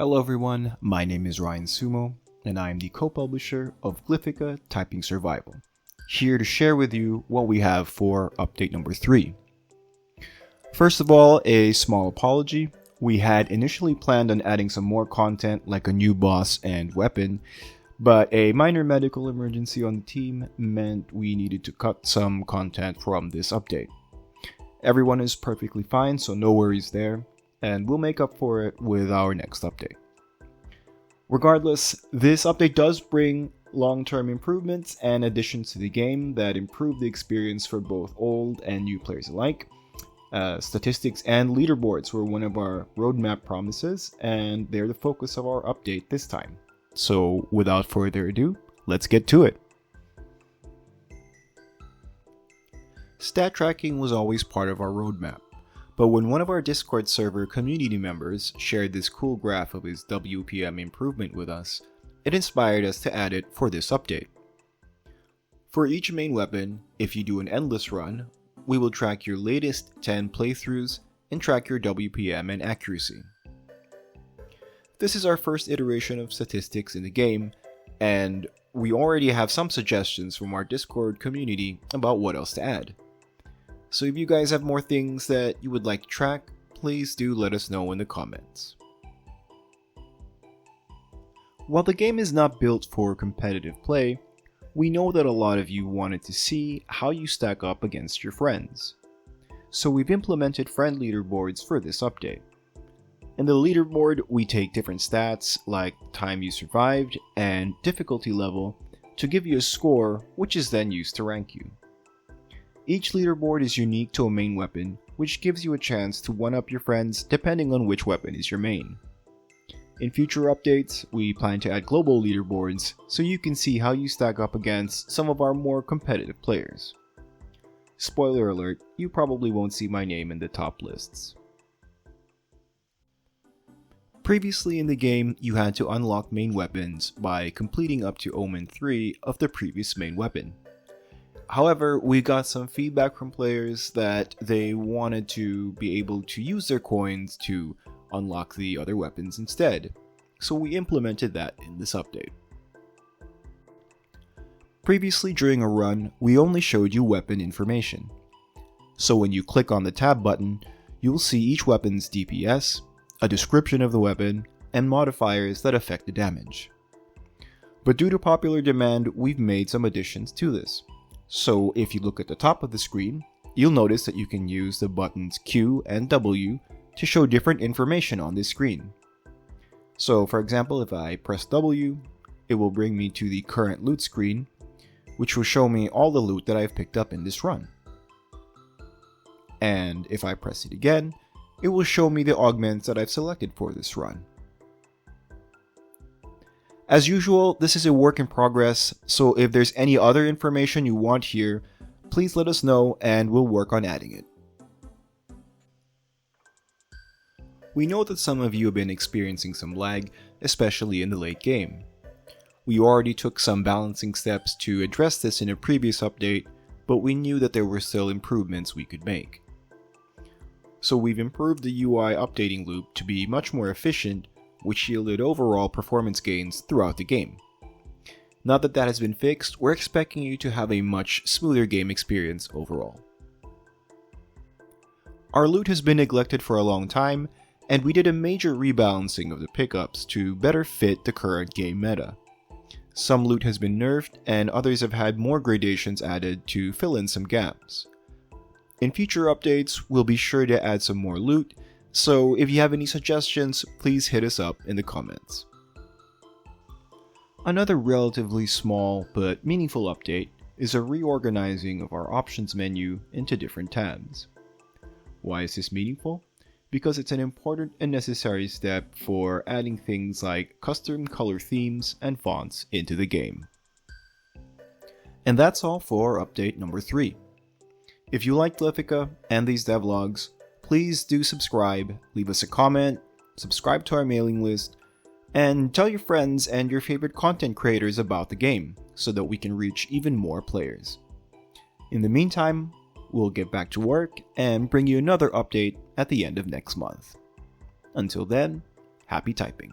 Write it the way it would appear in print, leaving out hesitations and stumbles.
Hello everyone, my name is Ryan Sumo, and I am the co-publisher of Glyphica Typing Survival, here to share with you what we have for update number 3. First of all, a small apology. We had initially planned on adding some more content like a new boss and weapon, but a minor medical emergency on the team meant we needed to cut some content from this update. Everyone is perfectly fine, so no worries there, and we'll make up for it with our next update. Regardless, this update does bring long-term improvements and additions to the game that improve the experience for both old and new players alike. Statistics and leaderboards were one of our roadmap promises, and they're the focus of our update this time. So without further ado, let's get to it. Stat tracking was always part of our roadmap. But when one of our Discord server community members shared this cool graph of his WPM improvement with us, it inspired us to add it for this update. For each main weapon, if you do an endless run, we will track your latest 10 playthroughs and track your WPM and accuracy. This is our first iteration of statistics in the game, and we already have some suggestions from our Discord community about what else to add. So if you guys have more things that you would like to track, please do let us know in the comments. While the game is not built for competitive play, we know that a lot of you wanted to see how you stack up against your friends. So we've implemented friend leaderboards for this update. In the leaderboard, we take different stats like time you survived and difficulty level to give you a score, which is then used to rank you. Each leaderboard is unique to a main weapon, which gives you a chance to one-up your friends depending on which weapon is your main. In future updates, we plan to add global leaderboards so you can see how you stack up against some of our more competitive players. Spoiler alert, you probably won't see my name in the top lists. Previously in the game, you had to unlock main weapons by completing up to Omen 3 of the previous main weapon. However, we got some feedback from players that they wanted to be able to use their coins to unlock the other weapons instead, so we implemented that in this update. Previously during a run, we only showed you weapon information. So when you click on the tab button, you'll see each weapon's DPS, a description of the weapon, and modifiers that affect the damage. But due to popular demand, we've made some additions to this. So if you look at the top of the screen, you'll notice that you can use the buttons Q and W to show different information on this screen. So for example, if I press W, it will bring me to the current loot screen, which will show me all the loot that I've picked up in this run. And if I press it again, it will show me the augments that I've selected for this run. As usual, this is a work in progress, so if there's any other information you want here, please let us know and we'll work on adding it. We know that some of you have been experiencing some lag, especially in the late game. We already took some balancing steps to address this in a previous update, but we knew that there were still improvements we could make. So we've improved the UI updating loop to be much more efficient, which yielded overall performance gains throughout the game. Now that that has been fixed, we're expecting you to have a much smoother game experience overall. Our loot has been neglected for a long time, and we did a major rebalancing of the pickups to better fit the current game meta. Some loot has been nerfed, and others have had more gradations added to fill in some gaps. In future updates, we'll be sure to add some more loot, so if you have any suggestions, please hit us up in the comments. Another relatively small but meaningful update is a reorganizing of our options menu into different tabs. Why is this meaningful? Because it's an important and necessary step for adding things like custom color themes and fonts into the game. And that's all for update number 3. If you liked Glyphica and these devlogs, please do subscribe, leave us a comment, subscribe to our mailing list, and tell your friends and your favorite content creators about the game so that we can reach even more players. In the meantime, we'll get back to work and bring you another update at the end of next month. Until then, happy typing.